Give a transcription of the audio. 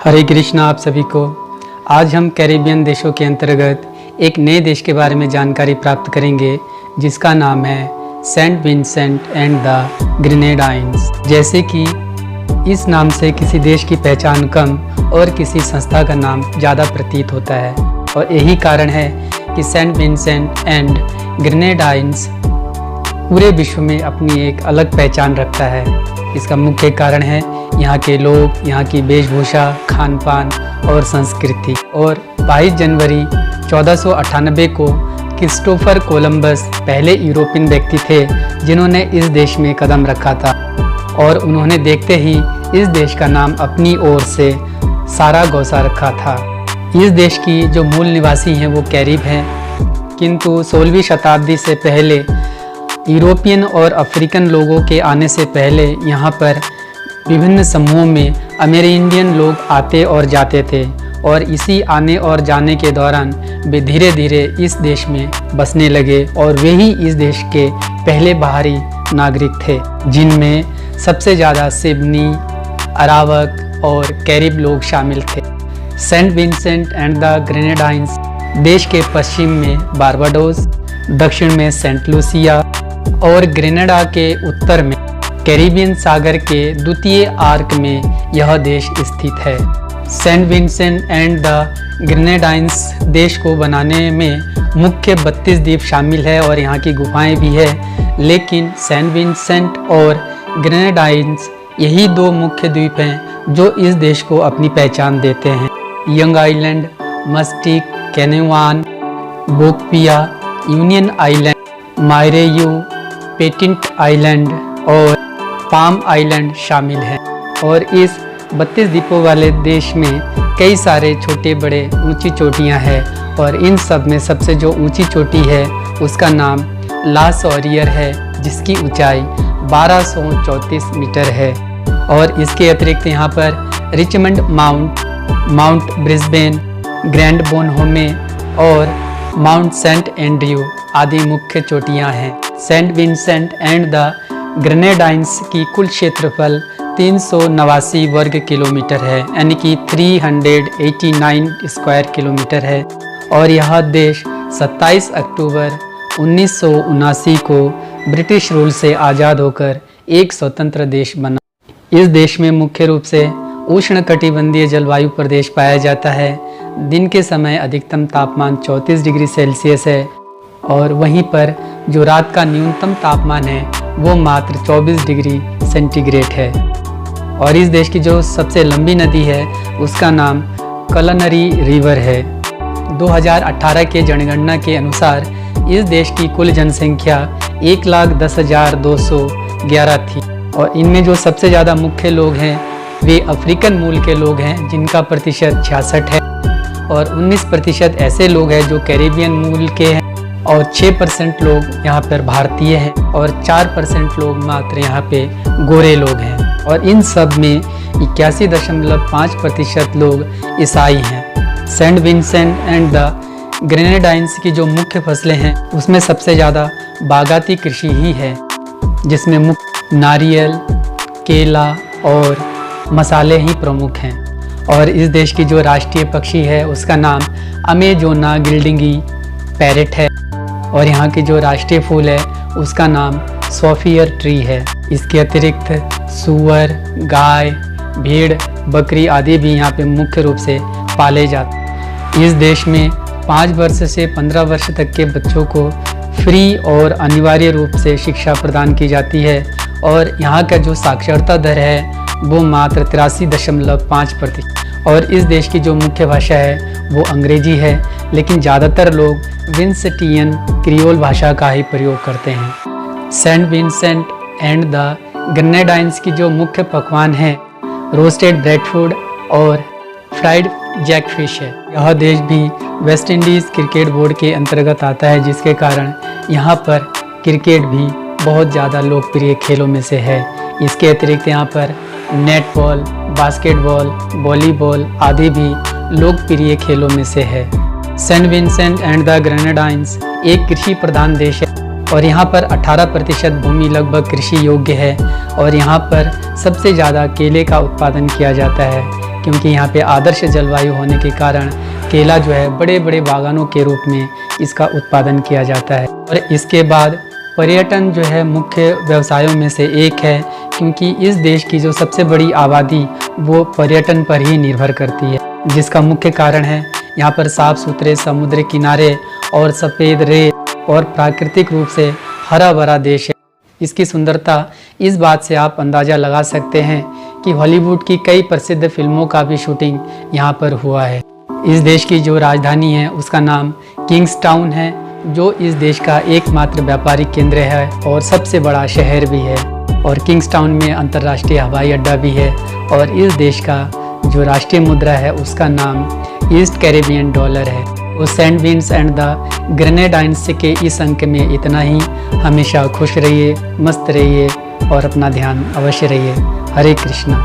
हरे कृष्णा आप सभी को। आज हम कैरिबियन देशों के अंतर्गत एक नए देश के बारे में जानकारी प्राप्त करेंगे जिसका नाम है Saint Vincent and the Grenadines. जैसे कि इस नाम से किसी देश की पहचान कम और किसी संस्था का नाम ज़्यादा प्रतीत होता है, और यही कारण है कि सेंट विंसेंट एंड ग्रेनेडाइंस पूरे विश्व में अपनी एक अलग पहचान रखता है। इसका मुख्य कारण है यहाँ के लोग, यहाँ की वेशभूषा, खान पान और संस्कृति। और 22 जनवरी 1498 को क्रिस्टोफर कोलंबस पहले यूरोपियन व्यक्ति थे जिन्होंने इस देश में कदम रखा था, और उन्होंने देखते ही इस देश का नाम अपनी ओर से सारागोसा रखा था। इस देश की जो मूल निवासी हैं वो कैरिब हैं, किंतु 16वीं शताब्दी से पहले यूरोपियन और अफ्रीकन लोगों के आने से पहले यहाँ पर विभिन्न समूहों में अमेरिंडियन लोग आते और जाते थे, और इसी आने और जाने के दौरान वे धीरे धीरे इस देश में बसने लगे, और वे ही इस देश के पहले बाहरी नागरिक थे, जिनमें सबसे ज़्यादा सिडनी, अरावक और कैरिब लोग शामिल थे। Saint Vincent and the Grenadines देश के पश्चिम में बारबाडोस, दक्षिण में सेंट लूसिया और ग्रेनेडा के उत्तर में कैरिबियन सागर के द्वितीय आर्क में यह देश स्थित है। Saint Vincent and the Grenadines देश को बनाने में मुख्य 32 द्वीप शामिल है और यहाँ की गुफाएं भी है, लेकिन सेंट विंसेंट और ग्रेनेडाइंस यही दो मुख्य द्वीप हैं जो इस देश को अपनी पहचान देते हैं। Young Island, Mustique, Canouan, Bequia, Union Island, Mayreau, पेटिंट आइलैंड और पाम आइलैंड शामिल हैं। और इस 32 द्वीपों वाले देश में कई सारे छोटे बड़े ऊंची चोटियां हैं, और इन सब में सबसे जो ऊंची चोटी है उसका नाम ला सॉरियर है, जिसकी ऊंचाई 1234 मीटर है। और इसके अतिरिक्त यहाँ पर Richmond Mount, Mount Brisbane, Grand Bonhomme और माउंट सेंट एंड्रयू आदि मुख्य चोटियाँ हैं। Saint Vincent and the Grenadines की कुल क्षेत्रफल 389 वर्ग किलोमीटर है, यानी कि 389 स्क्वायर किलोमीटर है, और यह देश 27 अक्टूबर 1979 को ब्रिटिश रूल से आज़ाद होकर एक स्वतंत्र देश बना। इस देश में मुख्य रूप से उष्णकटिबंधीय जलवायु प्रदेश पाया जाता है। दिन के समय अधिकतम तापमान 34 डिग्री सेल्सियस है, और वहीं पर जो रात का न्यूनतम तापमान है वो मात्र 24 डिग्री सेंटीग्रेड है। और इस देश की जो सबसे लंबी नदी है उसका नाम कलनरी रिवर है। 2018 के जनगणना के अनुसार इस देश की कुल जनसंख्या 1,10,211 थी, और इनमें जो सबसे ज़्यादा मुख्य लोग हैं वे अफ्रीकन मूल के लोग हैं, जिनका प्रतिशत 66 है, और 19% ऐसे लोग हैं जो कैरिबियन मूल के हैं, और 6% लोग यहाँ पर भारतीय हैं, और 4% लोग मात्र यहाँ पे गोरे लोग हैं, और इन सब में 81.5% लोग ईसाई हैं। Saint Vincent and the Grenadines की जो मुख्य फसलें हैं उसमें सबसे ज़्यादा बागाती कृषि ही है, जिसमें मुख्य नारियल, केला और मसाले ही प्रमुख हैं। और इस देश की जो राष्ट्रीय पक्षी है उसका नाम अमेजोना गिल्डिंगी पैरेट है, और यहाँ की जो राष्ट्रीय फूल है उसका नाम सोफियर ट्री है। इसके अतिरिक्त सूअर, गाय, भेड़, बकरी आदि भी यहाँ पे मुख्य रूप से पाले जाते हैं। इस देश में 5 वर्ष से 15 वर्ष तक के बच्चों को फ्री और अनिवार्य रूप से शिक्षा प्रदान की जाती है, और यहाँ का जो साक्षरता दर है वो मात्र 83.5%। और इस देश की जो मुख्य भाषा है वो अंग्रेजी है, लेकिन ज़्यादातर लोग विंसेटियन क्रियोल भाषा का ही प्रयोग करते हैं। Saint Vincent and the Grenadines की जो मुख्य पकवान है रोस्टेड ब्रेडफ्रूट और फ्राइड जैकफिश है। यह देश भी वेस्ट इंडीज़ क्रिकेट बोर्ड के अंतर्गत आता है, जिसके कारण यहाँ पर क्रिकेट भी बहुत ज़्यादा लोकप्रिय खेलों में से है। इसके अतिरिक्त यहाँ पर नेटबॉल, बास्केटबॉल, वॉलीबॉल आदि भी लोकप्रिय खेलों में से है। Saint Vincent and the Grenadines एक कृषि प्रधान देश है, और यहाँ पर 18% भूमि लगभग कृषि योग्य है, और यहाँ पर सबसे ज़्यादा केले का उत्पादन किया जाता है। क्योंकि यहाँ पे आदर्श जलवायु होने के कारण केला जो है बड़े बड़े बागानों के रूप में इसका उत्पादन किया जाता है। और इसके बाद पर्यटन जो है मुख्य व्यवसायों में से एक है, क्योंकि इस देश की जो सबसे बड़ी आबादी वो पर्यटन पर ही निर्भर करती है, जिसका मुख्य कारण है यहाँ पर साफ सुथरे समुद्र किनारे और सफ़ेद रेत और प्राकृतिक रूप से हरा भरा देश है। इसकी सुंदरता इस बात से आप अंदाज़ा लगा सकते हैं कि हॉलीवुड की कई प्रसिद्ध फिल्मों का भी शूटिंग यहाँ पर हुआ है। इस देश की जो राजधानी है उसका नाम किंग्सटाउन है, जो इस देश का एकमात्र व्यापारिक केंद्र है और सबसे बड़ा शहर भी है। और किंग्सटाउन में अंतर्राष्ट्रीय हवाई अड्डा भी है। और इस देश का जो राष्ट्रीय मुद्रा है उसका नाम ईस्ट कैरेबियन डॉलर है। तो सेंट विंसेंट द ग्रेनेडाइंस के इस अंक में इतना ही। हमेशा खुश रहिए, मस्त रहिए और अपना ध्यान अवश्य रहिए। हरे कृष्णा।